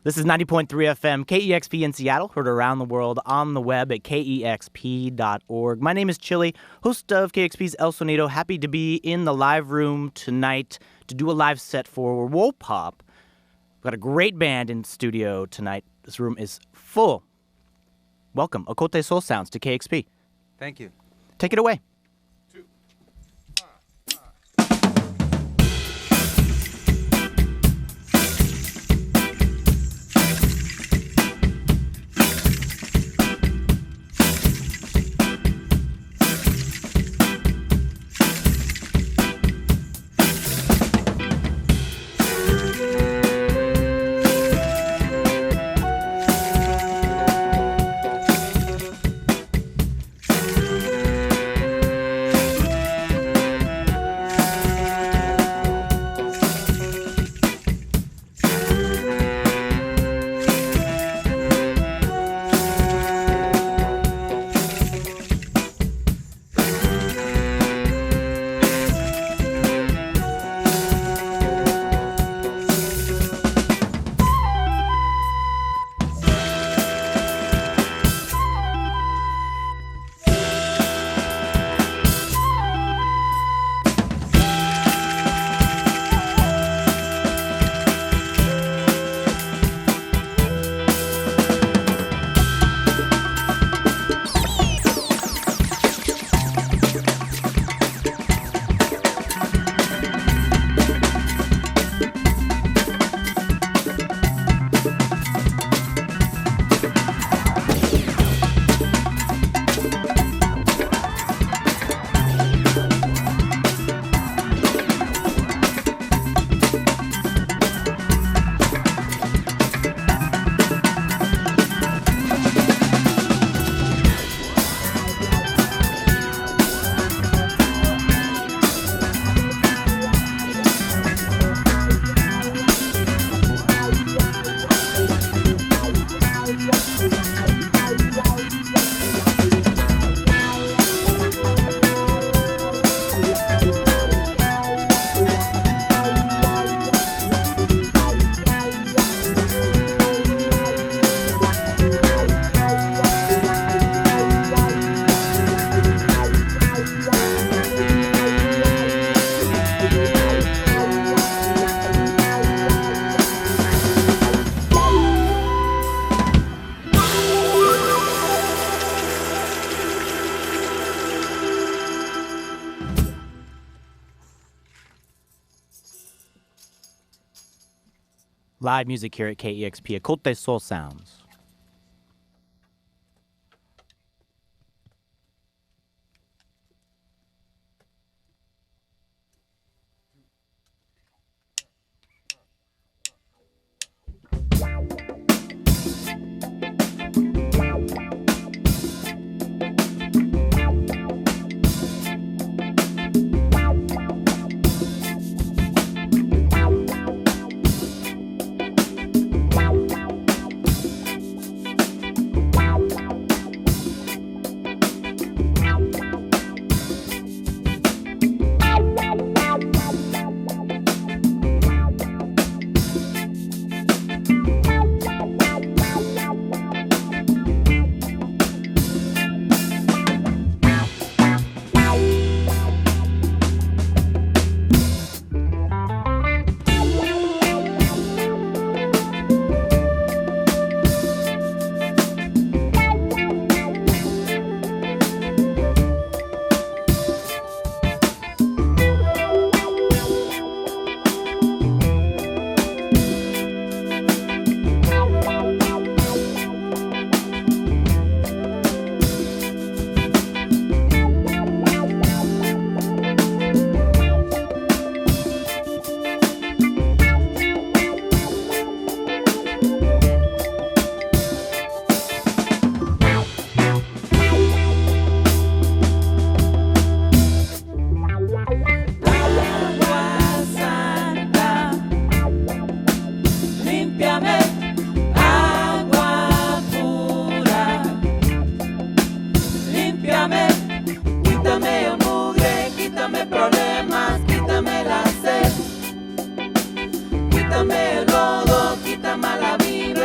This is 90.3 FM, KEXP in Seattle, heard around the world on the web at kexp.org. My name is Shelly, host of KEXP's El Sonido. Happy to be in the live room tonight to do a live set for Wolpop. We've got a great band in studio tonight. This room is full. Welcome, Ocote Soul Sounds to KEXP. Thank you. Take it away. Live music here at KEXP, Ocote Soul Sounds. Quítame el lodo, quítame la vibra.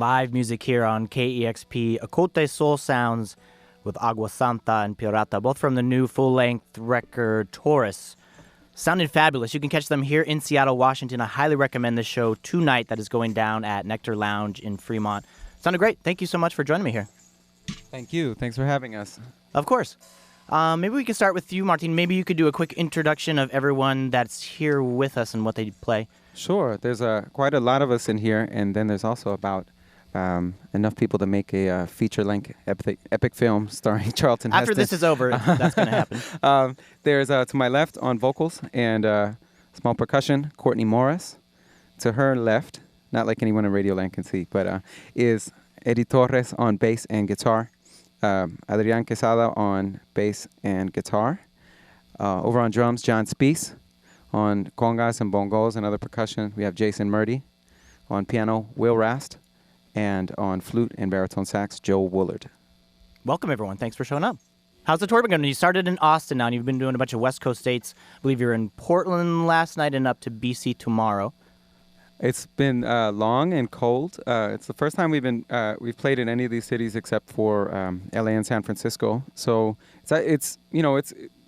live music here on KEXP, Ocote Soul Sounds with Agua Santa and Pirata, both from the new full-length record Taurus. Sounded fabulous. You can catch them here in Seattle, Washington. I highly recommend this show tonight that is going down at Nectar Lounge in Fremont. Sounded great. Thank you so much for joining me here. Thank you. Thanks for having us. Of course. Maybe we can start with you, Martin. Maybe you could do a quick introduction of everyone that's here with us and what they play. Sure. There's quite a lot of us in here, and then there's also about enough people to make a feature-length epic film starring Charlton Heston. After this is over, that's going to happen. There's to my left on vocals and small percussion, Courtney Morris. To her left, not like anyone in Radioland can see, but is Eddie Torres on bass and guitar. Adrian Quesada on bass and guitar. Over on drums, John Spees. On congas and bongos and other percussion, we have Jason Murdy. On piano, Will Rast. And on flute and baritone sax, Joe Woolard. Welcome, everyone. Thanks for showing up. How's the tour been going? You started in Austin now, and you've been doing a bunch of West Coast states. I believe you're in Portland last night and up to BC tomorrow. It's been long and cold. It's the first time we've played in any of these cities except for LA and San Francisco. So it's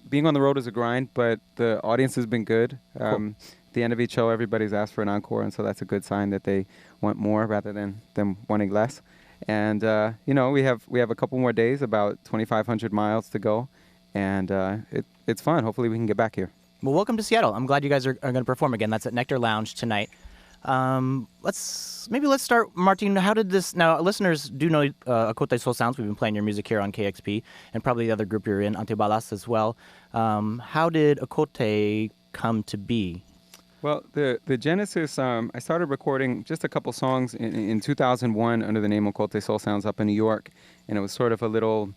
being on the road is a grind, but the audience has been good. Cool. At the end of each show, everybody's asked for an encore, and so that's a good sign that they want more rather than them wanting less. And we have a couple more days, about 2,500 miles to go, and it's fun. Hopefully, we can get back here. Well, welcome to Seattle. I'm glad you guys are going to perform again. That's at Nectar Lounge tonight. Let's start, Martin. How did this? Now, listeners do know Ocote Soul Sounds. We've been playing your music here on KEXP, and probably the other group you're in, Antibalas, as well. How did Ocote come to be? Well, the genesis, I started recording just a couple songs in 2001 under the name Ocote Soul Sounds up in New York, and it was sort of a little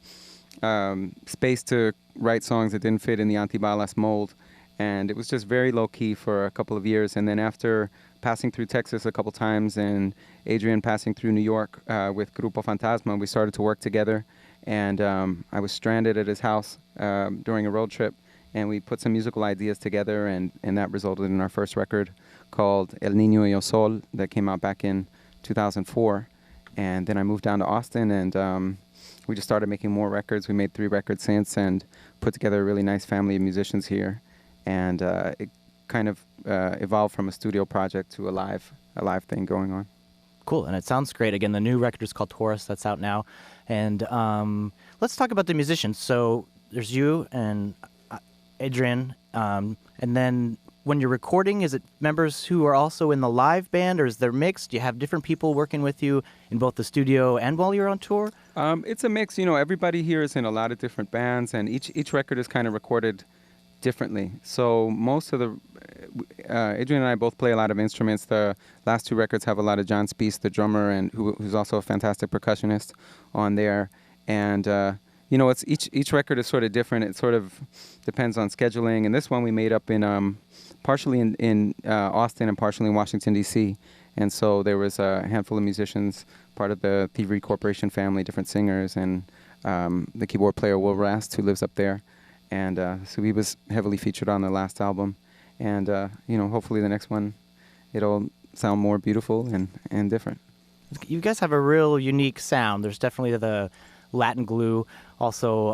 space to write songs that didn't fit in the Antibalas mold, and it was just very low-key for a couple of years. And then after passing through Texas a couple times and Adrian passing through New York with Grupo Fantasma, we started to work together, and I was stranded at his house during a road trip. And we put some musical ideas together, and that resulted in our first record called El Niño y Yo Sol that came out back in 2004. And then I moved down to Austin, and we just started making more records. We made 3 records since and put together a really nice family of musicians here. And it kind of evolved from a studio project to a live thing going on. Cool, and it sounds great. Again, the new record is called Taurus. That's out now. And let's talk about the musicians. So there's you and Adrian, and then when you're recording, is it members who are also in the live band, or is there mixed? Do you have different people working with you in both the studio and while you're on tour? It's a mix. Everybody here is in a lot of different bands, and each record is kind of recorded differently. So most of the Adrian and I both play a lot of instruments. The last 2 records have a lot of John Spees, the drummer, and who's also a fantastic percussionist on there, and it's each record is sort of different. It sort of depends on scheduling. And this one we made up in partially in Austin and partially in Washington, D.C. And so there was a handful of musicians, part of the Thievery Corporation family, different singers, and the keyboard player Will Rast, who lives up there. And so he was heavily featured on the last album. And hopefully the next one, it'll sound more beautiful and different. You guys have a real unique sound. There's definitely the Latin glue, also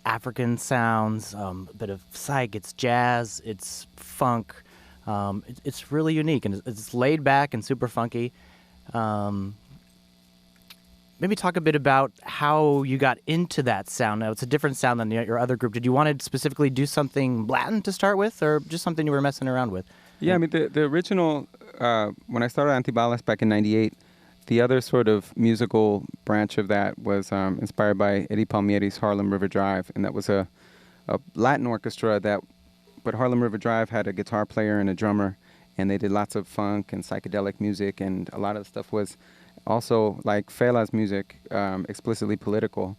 African sounds, a bit of psych, it's jazz, it's funk. It's really unique, and it's laid back and super funky. Maybe talk a bit about how you got into that sound. Now, it's a different sound than your other group. Did you want to specifically do something Latin to start with, or just something you were messing around with? Yeah, I mean, the original, when I started Antibalas back in 98, the other sort of musical branch of that was inspired by Eddie Palmieri's Harlem River Drive, and that was a Latin orchestra but Harlem River Drive had a guitar player and a drummer, and they did lots of funk and psychedelic music, and a lot of the stuff was also like Fela's music, explicitly political.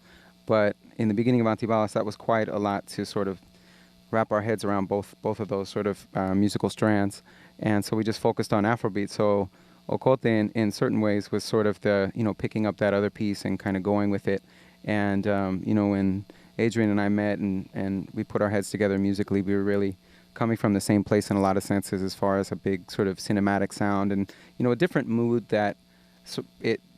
But in the beginning of Antibalas, that was quite a lot to sort of wrap our heads around both of those sort of musical strands, and so we just focused on Afrobeat. So Ocote in certain ways was sort of the, picking up that other piece and kind of going with it. And, when Adrian and I met and we put our heads together musically, we were really coming from the same place in a lot of senses as far as a big sort of cinematic sound and, a different mood that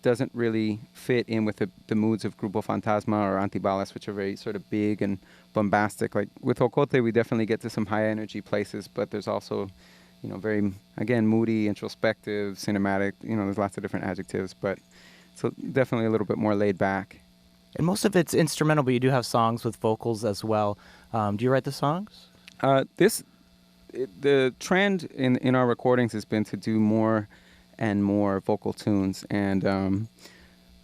doesn't really fit in with the moods of Grupo Fantasma or Antibalas, which are very sort of big and bombastic. Like with Ocote, we definitely get to some high energy places, but there's also, very, again, moody, introspective, cinematic. There's lots of different adjectives, but so definitely a little bit more laid back. And most of it's instrumental, but you do have songs with vocals as well. Do you write the songs? The trend in our recordings has been to do more and more vocal tunes, and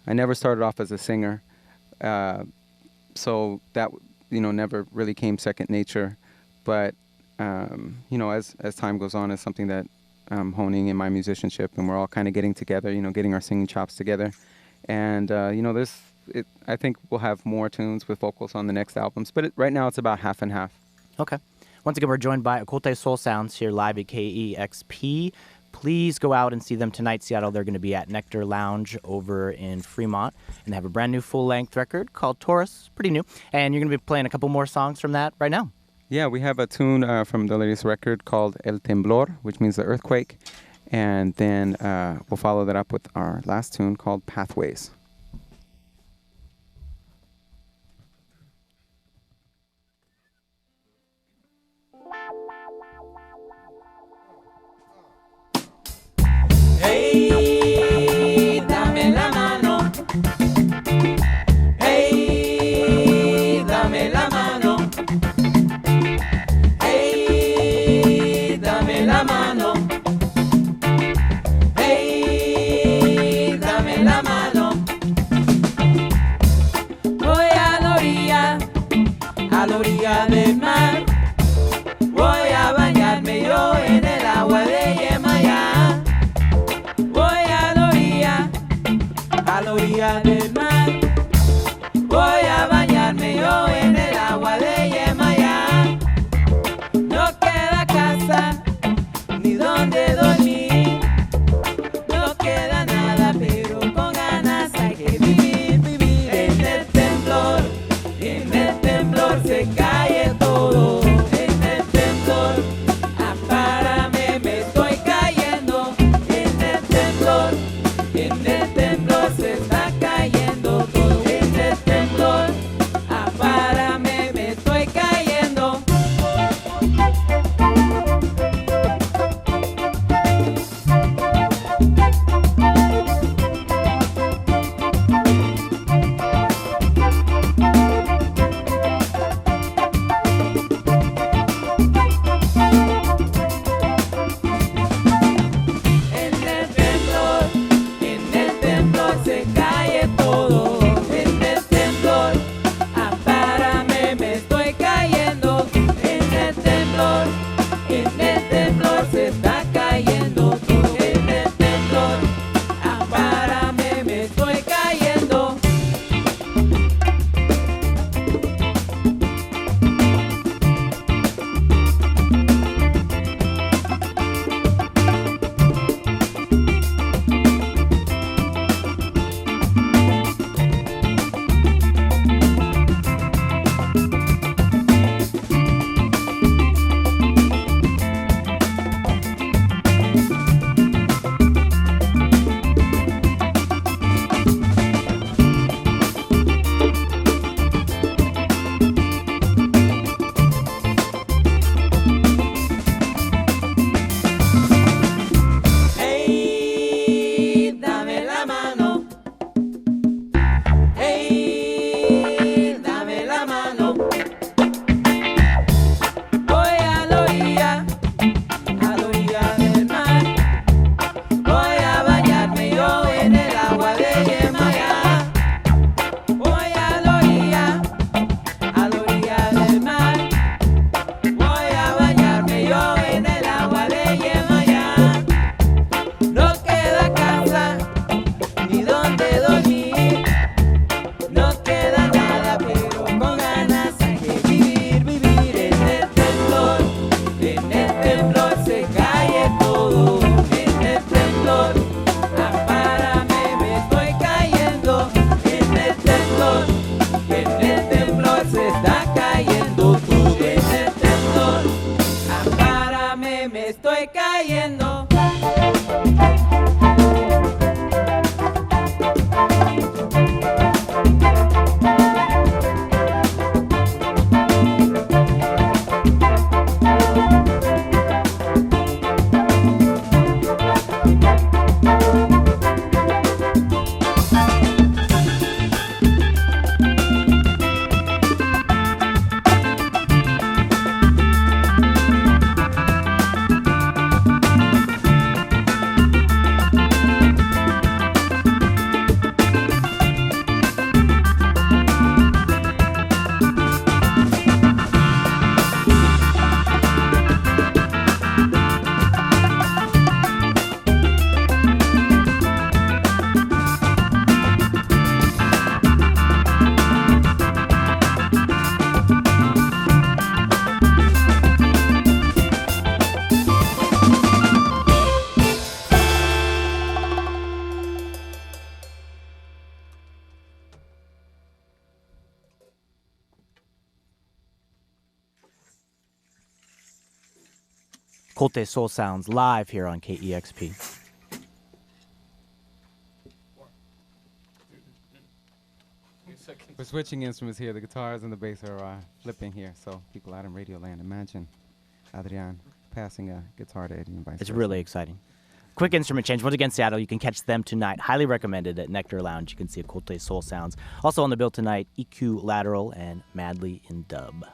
I never started off as a singer, so that never really came second nature. But as time goes on, it's something that I'm honing in my musicianship, and we're all kind of getting together, getting our singing chops together, and I think we'll have more tunes with vocals on the next albums, but right now it's about half and half. Okay. Once again, we're joined by Ocote Soul Sounds here live at KEXP. Please go out and see them tonight, Seattle. They're going to be at Nectar Lounge over in Fremont, and they have a brand new full-length record called Taurus, pretty new. And you're going to be playing a couple more songs from that right now. Yeah, we have a tune from the latest record called El Temblor, which means the earthquake. And then we'll follow that up with our last tune called Pathways. Hey, dame la mano. Hey, dame la mano. Hey, dame la mano. Hey, dame la mano. Ocote Soul Sounds live here on KEXP. We're switching instruments here. The guitars and the bass are flipping here, so people out in Radio Land, imagine Adrian passing a guitar to Eddie and vice It's versa. really exciting. Quick instrument change. Once again, Seattle, you can catch them tonight. Highly recommended at Nectar Lounge. You can see Ocote Soul Sounds. Also on the bill tonight, EQ Lateral and Madly in Dub.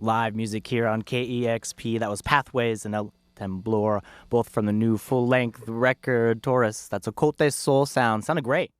Live music here on KEXP. That was Pathways and El Temblor, both from the new full-length record Taurus. That's Ocote Soul Sounds. Sounded great.